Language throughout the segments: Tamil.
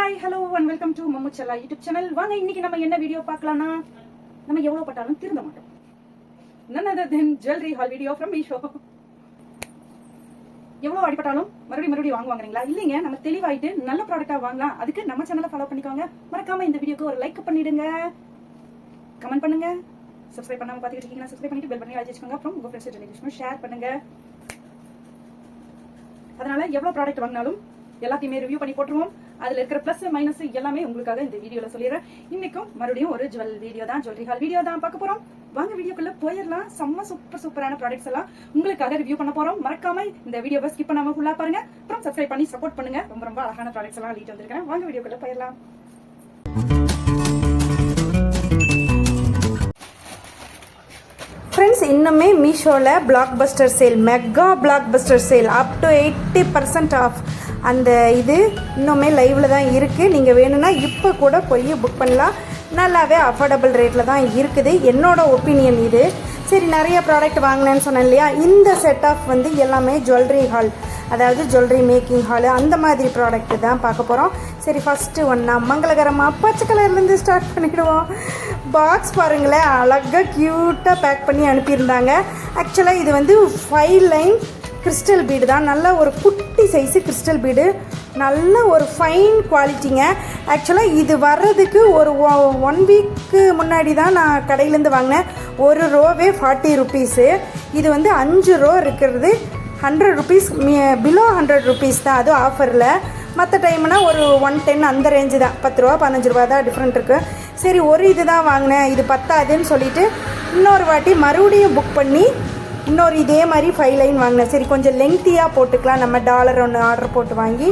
Hi hello and welcome to Mammu Chella YouTube channel. வாங்க இன்னைக்கு நம்ம என்ன வீடியோ பார்க்கலாம்னா, நம்ம எவ்வளவு பட்டாலும் திருந்த மாட்டோம். none other than jewelry haul video from Meesho. எவ்வளவு அடிபட்டாலும் மறுபடியும் வாங்குவாங்களா? இல்லைங்க, நம்ம தெளிவாயிட்டு நல்ல ப்ராடக்டா வாங்கலாம். அதுக்கு நம்ம சேனலை ஃபாலோ பண்ணிக்கோங்க. மறக்காம இந்த வீடியோக்கு ஒரு லைக் பண்ணிடுங்க, கமெண்ட் பண்ணுங்க, சப்ஸ்கிரைப் பண்ணாம பாத்துக்கிட்டு இருக்கீங்கன்னா சப்ஸ்கிரைப் பண்ணிட்டு பெல் பண்ணி அழைச்சிக்கோங்க. அப்புறம் உங்க ஃப்ரெண்ட்ஸ் ரிலேட்டிவ்ஸ்க்கு ஷேர் பண்ணுங்க. அதனால எவ்வளவு ப்ராடக்ட் வாங்கினாலும் எல்லாத்தையுமே ரிவ்யூ பண்ணி போட்டுருவோம். அதுல இருக்கிற பிளஸ் மைனஸ் எல்லாமே உங்களுக்காக இந்த வீடியோல சொல்லிடுறேன். இன்னைக்கும் மறுபடியும் ஒரு ஜுவல்லரி ஹால் வீடியோ தான் பார்க்க போறோம். வாங்க வீடியோக்குள்ள போயிடலாம். செம்ம சூப்பரான ப்ராடக்ட்ஸ் எல்லாம் உங்களுக்காக ரிவ்யூ பண்ண போறோம். மறக்காம இந்த வீடியோவை ஸ்கிப் பண்ணாம ஃபுல்லா பாருங்க. அப்புறம் சப்ஸ்கிரைப் பண்ணி சப்போர்ட் பண்ணுங்க. ரொம்ப அழகான ப்ராடக்ட்ஸ் எல்லாம் லீட் வந்திருக்கேன். வாங்க வீடியோக்குள்ள போயிடலாம். ஃப்ரெண்ட்ஸ், இன்னுமே மீஷோவில் blockbuster sale, mega blockbuster sale up to 80% off அந்த இது இன்னுமே லைவில் தான் இருக்குது. நீங்கள் வேணும்னா இப்போ கூட போய் புக் பண்ணலாம். நல்லாவே அஃபோர்டபுள் ரேட்டில் தான் இருக்குது. என்னோட ஒப்பீனியன் இது. சரி, நிறைய ப்ராடக்ட் வாங்கினேன்னு சொன்னேன் இல்லையா? இந்த செட் ஆஃப் வந்து எல்லாமே ஜுவல்லரி ஹால், அதாவது ஜுவல்லரி மேக்கிங் ஹாலு, அந்த மாதிரி ப்ராடக்ட் தான் பார்க்க போகிறோம். சரி, ஃபஸ்ட்டு ஒன்றா மங்களகரமாக பச்சை கலர்லேருந்து ஸ்டார்ட் பண்ணிவிடுவோம். பாக்ஸ் பாருங்களேன், அழகாக க்யூட்டாக பேக் பண்ணி அனுப்பியிருந்தாங்க. ஆக்சுவலாக இது வந்து 5 லைன் கிறிஸ்டல் பீடு தான். நல்ல ஒரு குட்டி சைஸு கிறிஸ்டல் பீடு, நல்ல ஒரு ஃபைன் குவாலிட்டிங்க. ஆக்சுவலாக இது வர்றதுக்கு ஒரு 1 வீக்கு முன்னாடி தான் நான் கடையிலேருந்து வாங்கினேன். ஒரு ரோவே 40 ருபீஸு. இது வந்து 5 ரோ இருக்கிறது 100 ருபீஸ், பிலோ 100 ருபீஸ் தான். அது ஆஃபரில். மற்ற டைம்னா ஒரு 110 அந்த ரேஞ்சு தான். 10 ரூபா 15 ரூபா தான் டிஃப்ரெண்ட் இருக்குது. சரி, ஒரு இது தான் வாங்கினேன், இது பத்தாதுன்னு சொல்லிவிட்டு இன்னொரு வாட்டி மறுபடியும் புக் பண்ணி இன்னொரு இதே மாதிரி 5 லைன் வாங்கினேன். சரி, கொஞ்சம் லெங்க்த்தியாக போட்டுக்கலாம், நம்ம டாலர் ஒன்று ஆர்டர் போட்டு வாங்கி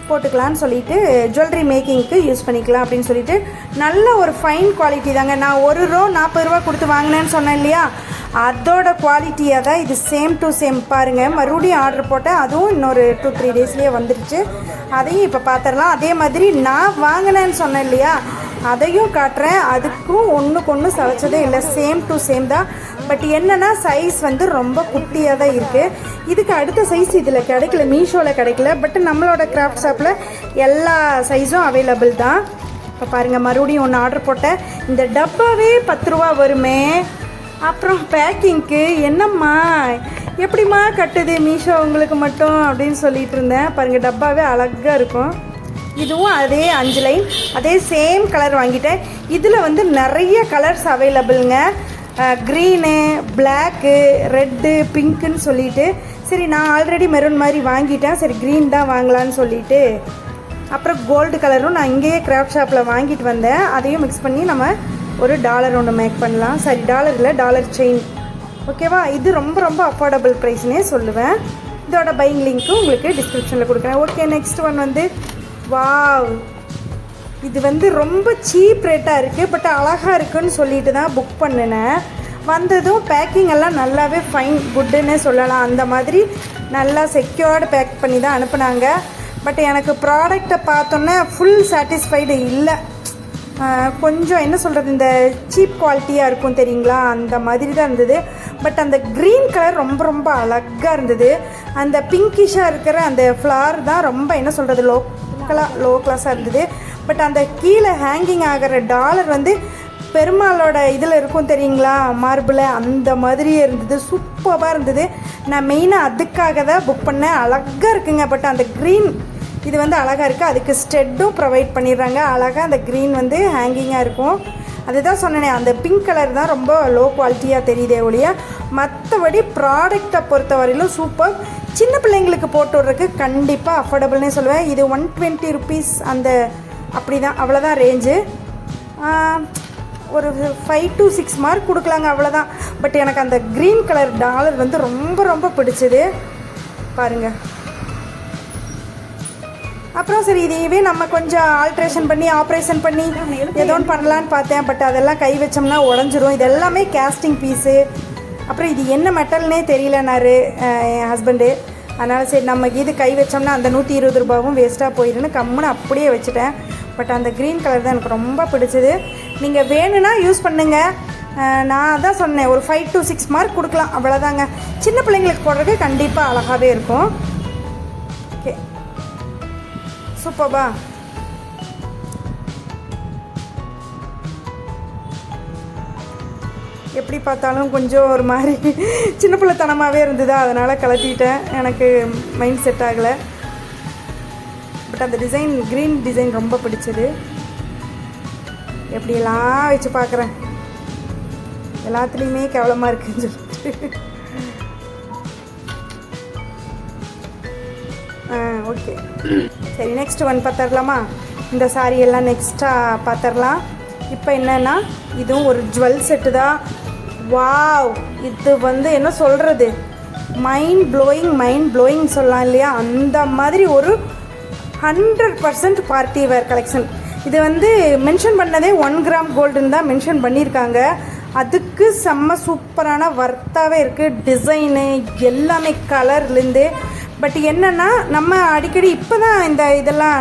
போட்டுக்கலான்னு சொல்லிட்டு ஜுவல்லரி மேக்கிங்க்கு யூஸ் பண்ணிக்கலாம் அப்படின்னு சொல்லிட்டு நல்ல ஒரு ஃபைன் குவாலிட்டி தாங்க. நான் ஒரு ரோ 40 ரூபா கொடுத்து வாங்கினேன்னு சொன்னேன் இல்லையா? அதோட குவாலிட்டியாக தான் இது. சேம் டு சேம் பாருங்கள். மறுபடியும் ஆர்டர் போட்டேன், அதுவும் இன்னொரு 2-3 டேஸ்லேயே வந்துடுச்சு. அதையும் இப்போ பார்த்துடலாம். அதே மாதிரி நான் வாங்கினேன்னு சொன்னேன் இல்லையா, அதையும் காட்டுறேன். அதுக்கும் ஒன்றுக்கு ஒன்று சளைச்சதே இல்லை, சேம் டு சேம் தான். பட் என்னென்னா சைஸ் வந்து ரொம்ப குட்டியாக தான் இருக்குது. இதுக்கு அடுத்த சைஸ் இதில் கிடைக்கல, மீஷோவில் கிடைக்கல. பட் நம்மளோட கிராஃப்ட் ஷாப்பில் எல்லா சைஸும் அவைலபிள் தான். இப்போ பாருங்கள், மறுபடியும் ஒன்று ஆர்டர் போட்டேன். இந்த டப்பாவே 10 ரூபா வருமே. அப்புறம் பேக்கிங்க்கு என்னம்மா எப்படிம்மா கட்டுது மீஷோ உங்களுக்கு மட்டும் அப்படின்னு சொல்லிட்டு இருந்தேன். பாருங்கள், டப்பாவே அழகாக இருக்கும். இதுவும் அதே 5 லைன், அதே சேம் கலர் வாங்கிட்டேன். இதில் வந்து நிறைய கலர்ஸ் அவைலபிளுங்க. க்ரீனு, பிளாக்கு, ரெட்டு, பிங்க்குன்னு சொல்லிட்டு. சரி, நான் ஆல்ரெடி மெரூன் மாதிரி வாங்கிட்டேன். சரி, க்ரீன் தான் வாங்கலான்னு சொல்லிட்டு அப்புறம் கோல்டு கலரும் நான் இங்கேயே கிராஃப்ட் ஷாப்பில் வாங்கிட்டு வந்தேன். அதையும் மிக்ஸ் பண்ணி நம்ம ஒரு டாலர் ஒன்று மேக் பண்ணலாம். சரி, டாலர் இல்லை, டாலர் செயின். ஓகேவா? இது ரொம்ப அஃபோர்டபுள் ப்ரைஸ்னே சொல்லுவேன். இதோட பையிங் லிங்க்கும் உங்களுக்கு டிஸ்கிரிப்ஷனில் கொடுக்குறேன். ஓகே, நெக்ஸ்ட் ஒன் வந்து வாவ், இது வந்து ரொம்ப சீப் ரேட்டாக இருக்குது. பட் அழகாக இருக்குன்னு சொல்லிட்டு தான் புக் பண்ணினேன். வந்ததும் பேக்கிங் எல்லாம் நல்லாவே ஃபைன் குட்டுன்னே சொல்லலாம். அந்த மாதிரி நல்லா செக்யூர்டு பேக் பண்ணி தான் அனுப்புனாங்க. பட் எனக்கு ப்ராடக்டை பார்த்தோன்னே ஃபுல் சாட்டிஸ்ஃபைடு இல்லை. கொஞ்சம் என்ன சொல்கிறது, இந்த சீப் குவாலிட்டியாக இருக்கும் தெரியுங்களா, அந்த மாதிரி தான் இருந்தது. பட் அந்த க்ரீன் கலர் ரொம்ப அழகாக இருந்தது. அந்த பிங்கிஷாக இருக்கிற அந்த ஃப்ளார் தான் ரொம்ப என்ன சொல்கிறது லோ கிளாஸாக இருந்தது. பட் அந்த கீழே ஹேங்கிங் ஆகிற டாலர் வந்து பெருமாளோட இதில் இருக்கும் தெரியுங்களா, மார்பிள், அந்த மாதிரியே இருந்தது. சூப்பராக இருந்தது. நான் மெயினாக அதுக்காக தான் புக் பண்ணேன். அழகாக இருக்குங்க. பட் அந்த க்ரீன் இது வந்து அழகாக இருக்குது. அதுக்கு ஸ்டெட்டும் ப்ரொவைட் பண்ணிடுறாங்க. அழகாக அந்த க்ரீன் வந்து ஹேங்கிங்காக இருக்கும். அதுதான் சொன்னேனே, அந்த பிங்க் கலர் தான் ரொம்ப லோ குவாலிட்டியாக தெரியுதே ஒழிய மற்றபடி ப்ராடக்டை பொறுத்த வரையிலும் சூப்பர். சின்ன பிள்ளைங்களுக்கு போட்டு விட்றதுக்கு கண்டிப்பாக அஃபோர்டபுள்னே சொல்லுவேன். இது 120 ருபீஸ் அந்த அப்படி தான், அவ்வளோதான் ரேஞ்சு. ஒரு 5 to 6 மார்க் கொடுக்கலாங்க, அவ்வளோதான். பட் எனக்கு அந்த க்ரீன் கலர் டாலர் வந்து ரொம்ப பிடிச்சது. பாருங்கள். அப்புறம் சரி, இதையவே நம்ம கொஞ்சம் ஆல்ட்ரேஷன் பண்ணி ஆப்ரேஷன் பண்ணி ஏதோ ஒன்று பண்ணலான்னு பார்த்தேன். பட் அதெல்லாம் கை வச்சோம்னா உடஞ்சிரும். இது எல்லாமே கேஸ்டிங் பீஸு. அப்புறம் இது என்ன மெட்டல்னே தெரியலனாரு என் ஹஸ்பண்டு. அதனால் சரி, நமக்கு இது கை வச்சோம்னா அந்த 120 ரூபாவும் வேஸ்ட்டாக போயிடுன்னு கம்முன்னு அப்படியே வச்சுட்டேன். பட் அந்த க்ரீன் கலர் தான் எனக்கு ரொம்ப பிடிச்சது. நீங்கள் வேணும்னா யூஸ் பண்ணுங்கள். நான் தான் சொன்னேன், ஒரு 5 to 6 மார்க் கொடுக்கலாம், அவ்வளோதாங்க. சின்ன பிள்ளைங்களுக்கு போடுறதுக்கு கண்டிப்பாக அழகாகவே இருக்கும். ஓகே, சூப்பர்பா. எப்படி பார்த்தாலும் கொஞ்சம் ஒரு மாதிரி சின்ன பிள்ளைத்தனமாகவே இருந்ததா, அதனால் கலட்டிட்டேன். எனக்கு மைண்ட் செட் ஆகலை. பட் அந்த டிசைன் க்ரீன் டிசைன் ரொம்ப பிடிச்சது. எப்படியெல்லாம் வச்சு பார்க்குறேன், எல்லாத்துலேயுமே கேவலமாக இருக்குன்னு சொல்லிட்டு. ஓகே, சரி நெக்ஸ்ட் ஒன் பார்த்துடலாமா? இந்த சாரீ எல்லாம் நெக்ஸ்ட்டாக பார்த்துடலாம். இப்போ என்னென்னா இதுவும் ஒரு ஜுவல் செட்டு தான். வாவ், இது வந்து என்ன சொல்கிறது, மைண்ட் ப்ளோயிங் சொல்லலாம் இல்லையா? அந்த மாதிரி ஒரு 100% பார்ட்டி வேர் கலெக்ஷன். இது வந்து மென்ஷன் பண்ணதே 1 கிராம் கோல்டுன்னு தான் மென்ஷன் பண்ணியிருக்காங்க. அதுக்கு செம்ம சூப்பரான வர்த்தாகவே இருக்குது. டிசைனு எல்லாமே கலர்லேருந்து. பட் என்னென்னா நம்ம அடிக்கடி இப்போ தான் இதெல்லாம்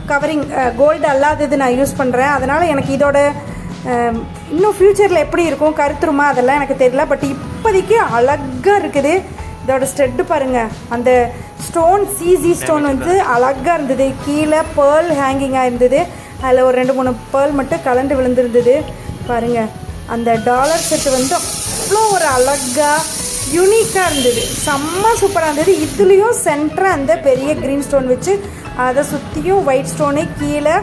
கவரிங் கோல்டு அல்லாதது நான் யூஸ் பண்ணுறேன். அதனால் எனக்கு இதோட இன்னும் ஃப்யூச்சரில் எப்படி இருக்கும், கருத்துருமா, அதெல்லாம் எனக்கு தெரியல. பட் இப்போதைக்கு அழகாக இருக்குது. இதோட ஸ்டெட்டு பாருங்கள், அந்த ஸ்டோன் சிசி ஸ்டோன் வந்து அழகாக இருந்தது. கீழே பேர்ல் ஹேங்கிங்காக இருந்தது. அதில் ஒரு 2-3 பேர்ல் மட்டும் கலண்டு விழுந்துருந்தது பாருங்கள். அந்த டாலர் செட்டு வந்து அவ்வளோ ஒரு அழகாக யூனிக்காக இருந்தது. செம்ம சூப்பராக இருந்தது. இதுலேயும் சென்டராக அந்த பெரிய க்ரீன் ஸ்டோன் வச்சு அதை சுற்றியும் ஒயிட் ஸ்டோனு, கீழே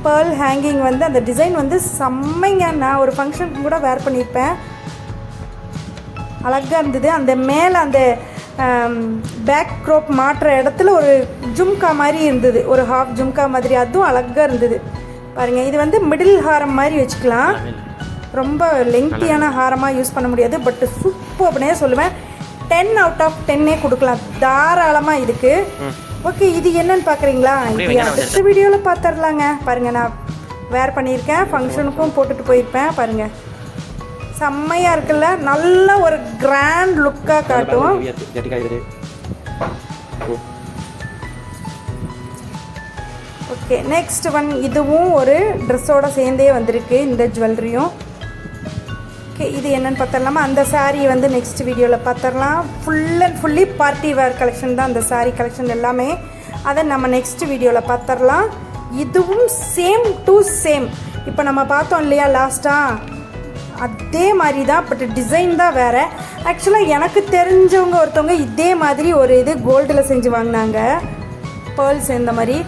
பேர்ல் ஹேங்கிங் வந்து அந்த டிசைன் வந்து செம்மைங்க. நான் ஒரு ஃபங்க்ஷனுக்கு கூட வேர் பண்ணியிருப்பேன். அழகாக இருந்தது. அந்த மேலே அந்த பேக் க்ரோப் மாட்டுற இடத்துல ஒரு ஜும்கா மாதிரி இருந்தது, ஒரு ஹாஃப் ஜும்கா மாதிரி. அதுவும் அழகாக இருந்தது பாருங்கள். இது வந்து மிடில் ஹாரம் மாதிரி வச்சுக்கலாம். ரொம்ப லெங்க்த்தியான ஹாரமாக யூஸ் பண்ண முடியாது. பட் சூப்பர்னே சொல்லுவேன். 10 out of 10 கொடுக்கலாம் தாராளமாக இதுக்கு. ஓகே, இது என்னன்னு பார்க்குறீங்களா? இது அடுத்த வீடியோவில் பார்த்துடலாங்க. பாருங்கள், நான் வேர் பண்ணியிருக்கேன், ஃபங்க்ஷனுக்கும் போட்டுட்டு போயிருப்பேன். பாருங்கள், செம்மையாக இருக்குல்ல, நல்ல ஒரு கிராண்ட் லுக்காக காட்டும். Okay, next one. இதுவும் ஒரு ட்ரெஸ்ஸோட சேர்ந்தே வந்திருக்கு இந்த ஜுவல்லரியும். ஓகே, இது என்னென்னு பார்த்துடலாமா? அந்த சாரீ வந்து நெக்ஸ்ட் வீடியோவில் பார்த்துடலாம். Full and fully party wear collection தான் அந்த சாரீ கலெக்ஷன் எல்லாமே. அதை நம்ம நெக்ஸ்ட் வீடியோவில் பார்த்துடலாம். இதுவும் சேம் டு சேம். இப்போ நம்ம பார்த்தோம் இல்லையா லாஸ்ட்டாக, அதே மாதிரி தான். பட் டிசைன் தான் வேறு. ஆக்சுவலாக எனக்கு தெரிஞ்சவங்க ஒருத்தவங்க இதே மாதிரி ஒரு இது கோல்டில் செஞ்சு வாங்கினாங்க, பேர்ல்ஸ் இந்த மாதிரி.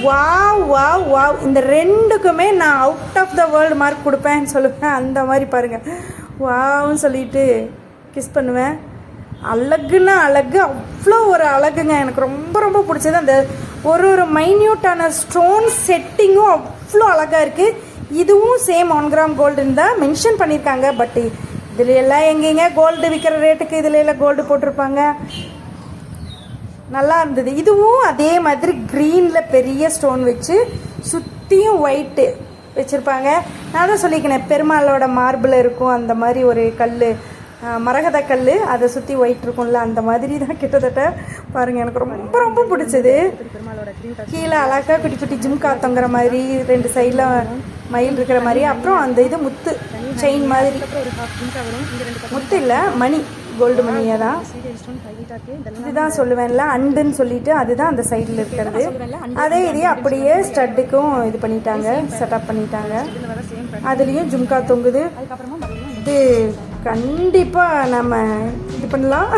வாவ் வாவ் வாவ், இந்த ரெண்டுக்குமே நான் out of the world mark கொடுப்பேன்னு சொல்லுவேன். அந்த மாதிரி பாருங்கள், வாவ்னு சொல்லிட்டு கிஸ் பண்ணுவேன். அழகுன்னா அழகு, அவ்வளோ ஒரு அழகுங்க. எனக்கு ரொம்ப ரொம்ப பிடிச்சது. அந்த ஒரு மைன்யூட்டான ஸ்டோன் செட்டிங்கும் அவ்வளோ அழகாக இருக்குது. இதுவும் சேம் 1 கிராம் கோல்டுன்னு தான் மென்ஷன் பண்ணியிருக்காங்க. பட் இதில் எல்லாம் எங்கேங்க கோல்டு விற்கிற ரேட்டுக்கு இதில் எல்லாம் கோல்டு போட்டிருப்பாங்க. நல்லா இருந்தது. இதுவும் அதே மாதிரி க்ரீனில் பெரிய ஸ்டோன் வச்சு சுற்றியும் ஒயிட்டு வச்சுருப்பாங்க. நான் தான் சொல்லிக்கிறேன், பெருமாளோட மார்பிள் இருக்கும் அந்த மாதிரி ஒரு கல், மரகத கல், அதை சுற்றி ஒயிட் இருக்கும்ல, அந்த மாதிரி தான் கிட்டத்தட்ட. பாருங்கள், எனக்கு ரொம்ப ரொம்ப பிடிச்சது. கீழே அழகாக குட்டி குட்டி ஜிம்கா தொங்குற மாதிரி, 2 சைடில் மயில் இருக்கிற மாதிரி. அப்புறம் அந்த இது முத்து செயின் மாதிரி, முத்து இல்லை மணி, கோல்டு மணியை தான். இதுதான் சொல்லுவேன்ல அண்டுன்னு சொல்லிட்டு, அதுதான் அந்த சைடில் இருக்கிறது. அதே இதே அப்படியே ஸ்டட்டுக்கும் இது பண்ணிட்டாங்க, செட்டப் பண்ணிட்டாங்க. அதுலேயும் ஜும்கா தொங்குது. இது கண்டிப்பாக நம்ம இது பண்ணலாம்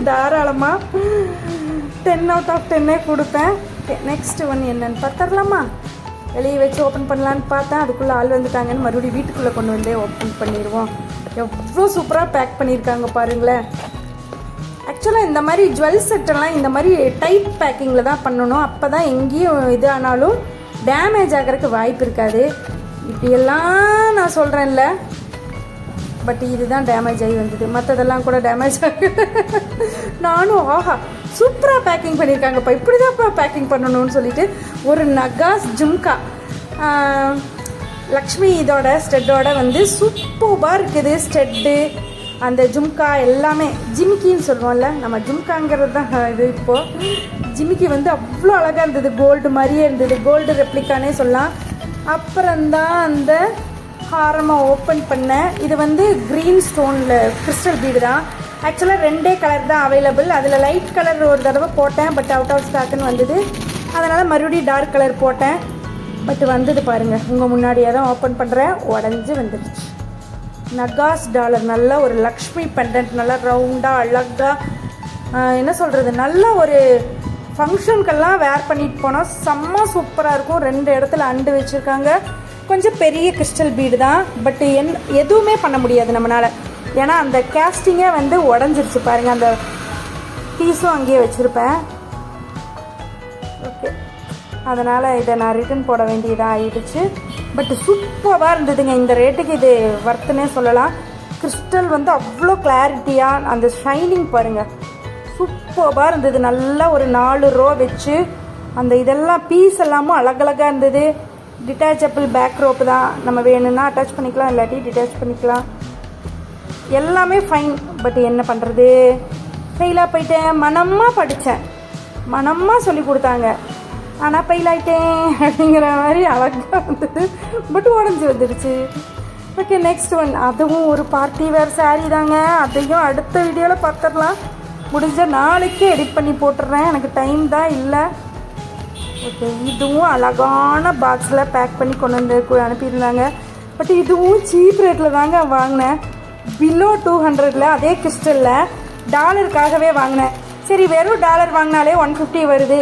தாராளமாக. 10 out of 10 கொடுப்பேன். நெக்ஸ்ட் ஒன் என்னன்னு பார்த்துடலாமா? வெளியே வச்சு ஓப்பன் பண்ணலான்னு பார்த்தேன், அதுக்குள்ளே ஆள் வந்துட்டாங்கன்னு மறுபடியும் வீட்டுக்குள்ளே கொண்டு வந்தே ஓப்பன் பண்ணிடுவோம். எவ்வளோ சூப்பராக பேக் பண்ணியிருக்காங்க பாருங்களேன். ஆக்சுவலாக இந்த மாதிரி ஜுவல் செட்டெல்லாம் இந்த மாதிரி டைட் பேக்கிங்கில் தான் பண்ணணும். அப்போ தான் எங்கேயும் இது ஆனாலும் டேமேஜ் ஆகிறதுக்கு வாய்ப்பு இருக்காது. இப்படியெல்லாம் நான் சொல்கிறேன்ல, பட் இதுதான் டேமேஜ் ஆகி வந்தது. மற்றதெல்லாம் கூட டேமேஜ் ஆகி நானும் ஆஹா சூப்பராக பேக்கிங் பண்ணியிருக்காங்கப்பா, இப்படி தான்ப்பா பேக்கிங் பண்ணணும்னு சொல்லிட்டு ஒரு நகாஸ் ஜும்கா லக்ஷ்மி இதோட ஸ்டெட்டோட வந்து சூப்பராக இருக்குது. ஸ்டெட்டு அந்த ஜும்கா எல்லாமே ஜிமிக்கின்னு சொல்லுவோம்ல, நம்ம ஜும்காங்கிறது தான் இது. இப்போது ஜிமிக்கி வந்து அவ்வளோ அழகாக இருந்தது, கோல்டு மாதிரியே இருந்தது, கோல்டு ரெப்ளிக்கானே சொல்லலாம். அப்புறம்தான் அந்த ஹாரமாக ஓப்பன் பண்ணேன். இது வந்து க்ரீன் ஸ்டோனில் கிறிஸ்டல் பீடு தான். ஆக்சுவலாக 2 கலர் தான் அவைலபிள். அதில் லைட் கலர் ஒரு தடவை போட்டேன், பட் அவுட் ஆஃப் ஸ்டாக்குன்னு வந்தது. அதனால் மறுபடியும் டார்க் கலர் போட்டேன். பட் வந்தது பாருங்கள், உங்கள் முன்னாடியே தான் ஓப்பன் பண்ணுறேன், உடஞ்சி வந்துடுச்சு. நகாஸ் டாலர், நல்ல ஒரு லக்ஷ்மி பெண்டன்ட், நல்லா ரவுண்டாக அழகாக என்ன சொல்கிறது, நல்ல ஒரு ஃபங்க்ஷனுக்கெல்லாம் வேர் பண்ணிட்டு போனால் செம்ம சூப்பராக இருக்கும். 2 இடத்துல அண்டு வச்சுருக்காங்க. கொஞ்சம் பெரிய கிறிஸ்டல் பீடு தான், பட் எதுவுமே பண்ண முடியாது நம்மளால். ஏன்னா அந்த கேஸ்டிங்கே வந்து உடஞ்சிருச்சு பாருங்கள். அந்த பீஸும் அங்கேயே வச்சுருப்பேன். ஓகே, அதனால் இதை நான் ரிட்டன் போட வேண்டியதாக ஆகிடுச்சு. பட் சூப்பராக இருந்ததுங்க. இந்த ரேட்டுக்கு இது வர்த்துனே சொல்லலாம். கிறிஸ்டல் வந்து அவ்வளோ கிளாரிட்டியாக, அந்த ஷைனிங் பாருங்கள், சூப்பராக இருந்தது. நல்லா ஒரு 4 ரோ வச்சு அந்த இதெல்லாம் பீஸ் எல்லாமும் அழகழகாக இருந்தது. டிட்டாச்சபிள் பேக் ரோப்பு தான், நம்ம வேணும்னா அட்டாச் பண்ணிக்கலாம், இல்லாட்டி டிட்டாச் பண்ணிக்கலாம். எல்லாமே ஃபைன். பட் என்ன பண்ணுறது, ஃபெயிலாக போயிட்டேன். மனமாக படித்தேன், மனமாக சொல்லி கொடுத்தாங்க, ஆனால் ஃபெயில் ஆகிட்டேன் அப்படிங்கிற மாதிரி அழகாக இருந்தது. பட் உடஞ்சி வந்துடுச்சு. Okay, next one. அதுவும் ஒரு பார்ட்டி வேர் சாரீ தாங்க. அதையும் அடுத்த வீடியோவில் பார்த்துடலாம். முடிஞ்ச நாளைக்கே எடிட் பண்ணி போட்டுடுறேன், எனக்கு டைம் தான் இல்லை. ஓகே, இதுவும் அழகான பாக்ஸில் பேக் பண்ணி கொண்டு வந்து அனுப்பியிருந்தாங்க. பட் இதுவும் சீப் ரேட்டில் தாங்க வாங்கினேன். பிலோ 200, அதே கிறிஸ்டலில் டாலருக்காகவே வாங்கினேன். சரி, வெறும் டாலர் வாங்கினாலே 150 வருது,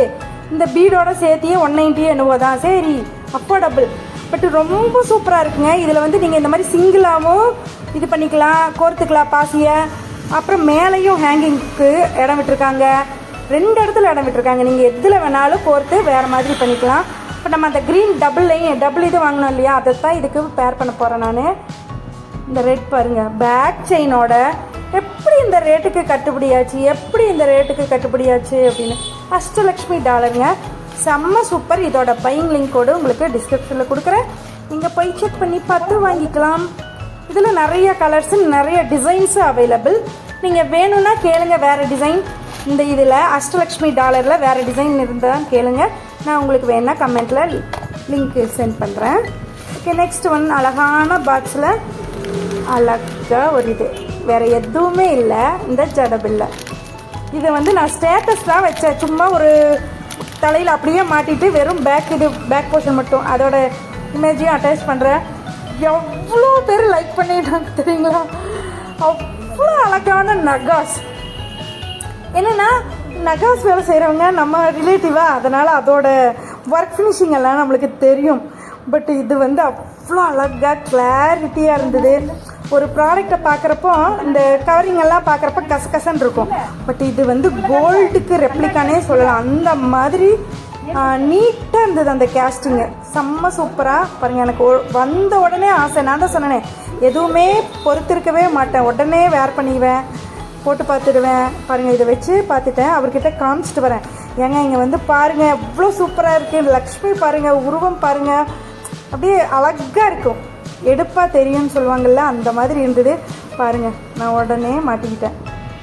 இந்த பீடோட சேர்த்தியே 190 என்னவோ தான், சரி அஃபோர்டபுள். பட் ரொம்ப சூப்பராக இருக்குங்க. இதில் வந்து நீங்கள் இந்த மாதிரி சிங்கிளாகவும் இது பண்ணிக்கலாம், கோர்த்துக்கலாம் பாசியை. அப்புறம் மேலேயும் ஹேங்கிங்க்கு இடம் விட்டுருக்காங்க. 2 இடத்துல இடம் விட்டுருக்காங்க. நீங்கள் எதில் வேணாலும் கோர்த்து வேறு மாதிரி பண்ணிக்கலாம். இப்போ நம்ம அந்த க்ரீன் டபுள் இது வாங்கினோம் இல்லையா, அதை தான் இதுக்கு பேர் பண்ண போகிறேன் நான். இந்த ரெட் பாருங்கள், பேக் செயினோட எப்படி இந்த ரேட்டுக்கு கட்டுப்படியாச்சு, எப்படி இந்த ரேட்டுக்கு கட்டுப்படியாச்சு அப்படின்னு. அஷ்டலக்ஷ்மி டாலருங்க, செம்ம சூப்பர். இதோட பையிங் லிங்க் கோடு உங்களுக்கு டிஸ்கிரிப்ஷனில் கொடுக்குறேன், நீங்கள் போய் செக் பண்ணி பார்த்து வாங்கிக்கலாம். இதில் நிறைய கலர்ஸு, நிறைய டிசைன்ஸு அவைலபிள். நீங்கள் வேணும்னா கேளுங்க வேறு டிசைன். இந்த இதில் அஷ்டலக்ஷ்மி டாலரில் வேறு டிசைன் இருந்தால் கேளுங்க, நான் உங்களுக்கு வேணால் கமெண்ட்டில் லிங்க் சென்ட் பண்ணுறேன். Okay, next one. அழகான பாக்ஸில் அழகாக ஒரு இது, வேறு எதுவுமே இல்லை. இந்த ஜடபில்லை இதை வந்து நான் ஸ்டேட்டஸ் தான் வச்சேன். சும்மா ஒரு தலையில் அப்படியே மாட்டிட்டு வெறும் பேக் போர்ஷன் மட்டும் அதோட இமேஜையும் அட்டாச் பண்ணுறேன். எவ்வளோ பேர் லைக் பண்ணிட்டாங்க தெரியுங்களா. அவ்வளோ அழகான நகாஸ். என்னென்னா நகாஸ் வேலை செய்கிறவங்க நம்ம ரிலேட்டிவாக, அதனால் அதோட ஒர்க் ஃபினிஷிங் எல்லாம் நம்மளுக்கு தெரியும். பட் இது வந்து அவ்வளோ அழகாக கிளாரிட்டியாக இருந்தது. ஒரு ப்ராடக்டை பார்க்குறப்போ இந்த கவரிங் எல்லாம் பார்க்குறப்ப கசகசன்னு இருக்கும். பட் இது வந்து கோல்டுக்கு ரெப்ளிக்கானே சொல்லலாம். அந்த மாதிரி நீட்டாக இருந்தது அந்த கேஸ்டிங்கு. செம்ம சூப்பராக பாருங்கள். எனக்கு வந்த உடனே ஆசை. நான் தான் சொன்னேன், எதுவுமே பொறுத்திருக்கவே மாட்டேன், உடனே வேர் பண்ணிடுவேன், போட்டு பார்த்துடுவேன். பாருங்கள், இதை வச்சு பார்த்துட்டேன், அவர்கிட்ட காமிச்சிட்டு வரேன். ஏங்க இங்கே வந்து பாருங்கள் எவ்வளோ சூப்பராக இருக்குது, லக்ஷ்மி பாருங்கள், உருவம் பாருங்கள், அப்படியே அழகாக இருக்கும், எடுப்பாக தெரியும்னு சொல்லுவாங்கள்ல, அந்த மாதிரி இருந்தது. பாருங்கள், நான் உடனே மாட்டிக்கிட்டேன்.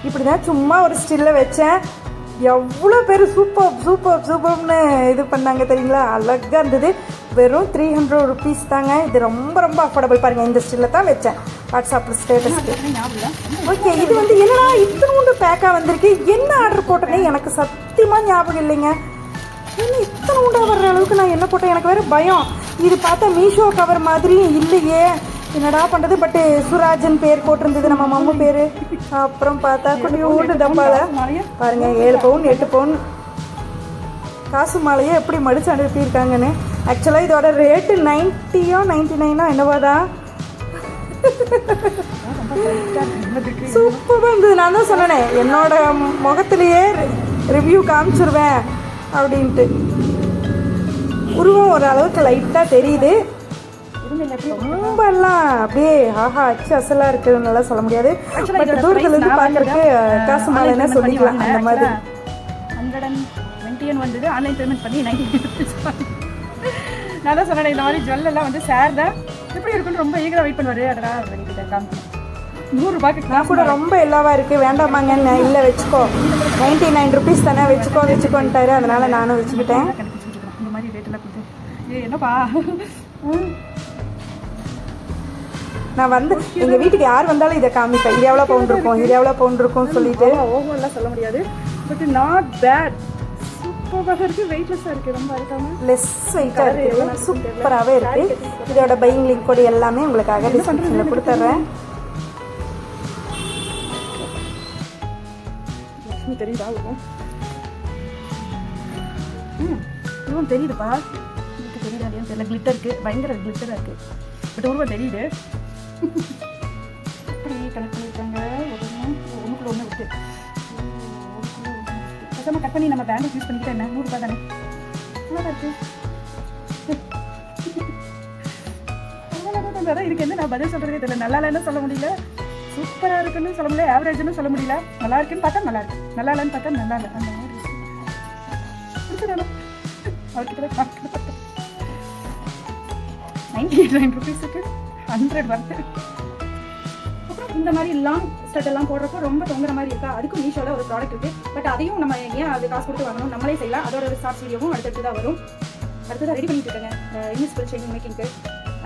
இப்படி தான் சும்மா ஒரு ஸ்டில்லை வச்சேன். எவ்வளோ பேர் சூப்பர்னு இது பண்ணாங்க தெரியுங்களா. அழகாக இருந்தது. வெறும் 300 ருபீஸ் தாங்க. இது ரொம்ப ரொம்ப அஃபோர்டபுள். பாருங்கள், இந்த ஸ்டில்லை தான் வச்சேன் வாட்ஸ்அப்பில் ஸ்டேட்டஸ்க்கு. ஓகே, இது வந்து என்னடா இத்தனை பேக்காக வந்திருக்கு, என்ன ஆர்டர் போட்டேனே எனக்கு சத்தியமாக ஞாபகம் இல்லைங்க. என்ன இத்தனை உண்டா வர்ற அளவுக்கு நான் என்ன போட்டேன், எனக்கு வேறு பயம். இது பார்த்தா மீஷோ கவர் மாதிரி இல்லையே, என்னடா பண்ணுறது. பட்டு சுராஜன் பேர் போட்டிருந்தது, நம்ம மம்மு பேர். அப்புறம் பார்த்தா கொஞ்சோண்டு டப்பாவில் பாருங்கள் 7 பவுன் 8 பவுன் காசு மாலையே எப்படி மடித்து அனுப்பியிருக்காங்கன்னு. ஆக்சுவலாக இதோட ரேட்டு 90 99 என்னவோ தான். சூப்பராக இருந்தது. நான் தான் சொன்னேன், என்னோட முகத்திலேயே ரிவ்யூ காமிச்சிருவேன் அப்படின்ட்டு. உருவம் ஓரளவுக்கு லைட்டாக தெரியுது, ரொம்பலாம் அப்படியே ஆஹா அச்சு அசலாக இருக்குதுன்னு சொல்ல முடியாது. பட் தூரத்துலேருந்து பார்க்குறதுக்கு காசு மாலைன்னா சொல்லிக்கலாம். அந்த மாதிரி 121 வந்தது. ஆன்லைன் பேமெண்ட் பண்ணி 90 ருபீஸ். நான் தான் சொன்னேன், இந்த மாதிரி ஜுவல்லாம் வந்து சார் தான் எப்படி இருக்குன்னு ரொம்ப ஈகராக வெயிட் பண்ணுவார். அதனால் காமிக்கிறேன். 100 ரூபாய்க்கு நான் கூட ரொம்ப எல்லாவா இருக்குது வேண்டாமாங்கன்னு. இல்லை வச்சுக்கோ, 99 ருபீஸ் தானே, வச்சுக்கோன்ட்டாரு. அதனால் நானும் வச்சுக்கிட்டேன். இந்த மாதிரி ரேட்டெல்லாம் கொடுத்து என்னப்பா நான் வந்து எங்கள் வீட்டுக்கு யார் வந்தாலும் இதை காமிப்பேன். இது எவ்வளோ பவுண்ட் இருக்கும், இது எவ்வளோ பவுண்ட் இருக்கும்னு சொல்லிட்டு. ஓவரெல்லாம் சொல்ல முடியாது, பட் நாட் பேட். சூப்பராக இருக்குது, வெயிட்லெஸ்ஸாக இருக்குது, ரொம்ப இருக்காமல் லெஸ் வெயிட்டாக இருக்குது, சூப்பராகவே இருக்குது. இதோட பையிங் லிங்க் கூட எல்லாமே உங்களுக்காக டிஸ்கிரிப்ஷனில் கொடுத்துட்றேன். உங்களுக்கு தெரியுதா இருக்கும்? உருவம் தெரியுதுப்பா. உங்களுக்கு தெரியுதா இல்லையா தெரியல. கிளிட்டர் இருக்கு, பயங்கர கிளிட்டராக இருக்கு. பட் உருவம் தெரியுது. எப்படி கனெக்ட் பண்ணியிருக்காங்க ஒன்றுக்குள்ள ஒன்று விட்டு. பேசாம கட் பண்ணி நம்ம பேண்டேஜ் யூஸ் பண்ணிக்கிட்டா என்ன? 100 ரூபாய் தானே. நல்லா இருக்கு. அதான் இதுக்கு என்ன நான் பதில் சொல்றதே தெரியல. நல்லா இல்லைன்னு சொல்ல முடியல, சூப்பரா இருக்குன்னு சொல்ல முடியல, ஆவரேஜ்னு சொல்ல முடியல. நல்லா இருக்குன்னு பார்த்தா நல்லா இருக்கு, நல்லா இல்லைன்னு பார்த்தா நல்லா இல்லை. அந்த மாதிரி அவர்கிட்ட 98 ருபீஸுக்கு 100 வருது. அப்புறம் இந்த மாதிரி லாங் ஸ்கர்ட் எல்லாம் போடுறப்போ ரொம்ப தொங்குற மாதிரி இருக்கா, அதுக்கும் மீஷோல ஒரு ப்ராடக்ட் இருக்கு. பட் அதையும் நம்ம ஏன் அது காசு கொடுத்து வாங்கணும், நம்மளே செய்யலாம். அதோட ஷார்ட்ஸ் வீடியோவும் அடுத்தடுத்து தான் வரும். அடுத்ததான் ரெடி பண்ணிட்டு இருக்கேங்க இன்விசிபிள் செயின் மேக்கிங்க்கு.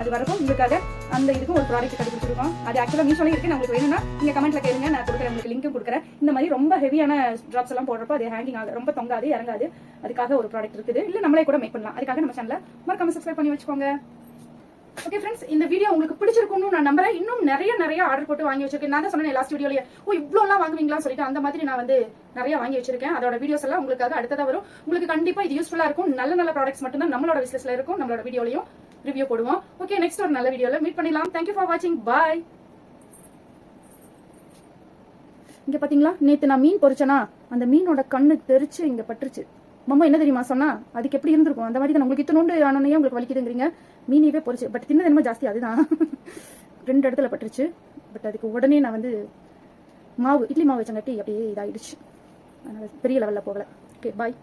அது வரப்போ உங்களுக்காக அந்த இதுக்கும் ஒரு ப்ராடக்ட் கண்டுபிடிச்சிருக்கோம். அது ஆக்சுவலாக மீஷோல இருக்கு. உங்களுக்கு வேணும்னா நீங்க கமெண்ட்ல கேளுங்க, நான் கொடுக்குறேன். உங்களுக்கு லிங்க்கும் கொடுக்குறேன். இந்த மாதிரி ரொம்ப ஹெவியான ட்ராப்ஸ் எல்லாம் போடுறப்போ அது ஹேங்கிங் ஆகுது, ரொம்ப தொங்காது, இறங்காது. அதுக்காக ஒரு ப்ராடக்ட் இருக்குது. இல்லை நம்மளே கூட மேக் பண்ணலாம். அதுக்காக நம்ம சேனலை மறக்காம சப்ஸ்கிரைப் பண்ணி வச்சுக்கோங்க. ஓகே ஃப்ரெண்ட்ஸ், இந்த வீடியோ உங்களுக்கு பிடிச்சிருக்கும்னு நான் நம்புறேன். இன்னும் நிறைய ஆர்டர் போட்டு வாங்கி வச்சிருக்கேன். நான் தான் சொன்னேன் லாஸ்ட் வீடியோலயே, இவ்வளோலாம் வாங்குவீங்களான்னு சொல்லிட்டு அந்த மாதிரி நான் வந்து நிறைய வாங்கி வச்சிருக்கேன். அதோட வீடியோஸ் எல்லாம் உங்களுக்காக அடுத்ததாக வரும். உங்களுக்கு கண்டிப்பா இது யூஸ்ஃபுல்லா இருக்கும். நல்ல ப்ராடக்ட்ஸ் மட்டும் தான் நம்மளோட விஸ்லிஸ்ட்ல இருக்கும். நம்மளோட வீடியோலயும் ரிவ்யூ போடுவோம். ஓகே, நெக்ஸ்ட் ஒரு நல்ல வீடியோல மீட் பண்ணலாம். தேங்க்யூ ஃபார் வாட்சிங். பாய். இங்க பாத்தீங்களா, நேத்து நான் மீன் பொரிச்சனா, அந்த மீனோட கண்ணு தெரிச்சு இங்க பட்டுருச்சு. மம்மா என்ன தெரியுமா சொன்னா, அதுக்கு எப்படி இருந்திருக்கும் அந்த மாதிரி தான். உங்களுக்கு இத்தனோண்டு ஆனோன்னே உங்களுக்கு வலிக்குதுங்கிறீங்க. மீனவே பொரிச்சு, பட் தின்னது என்னமோ ஜாஸ்தி. அதுதான் 2 இடத்துல பட்டுருச்சு. பட் அதுக்கு உடனே நான் வந்து இட்லி மாவு வச்சங்காட்டி அப்படியே இதாயிடுச்சு. அதனால பெரிய லெவல்ல போகல. ஓகே, பாய்.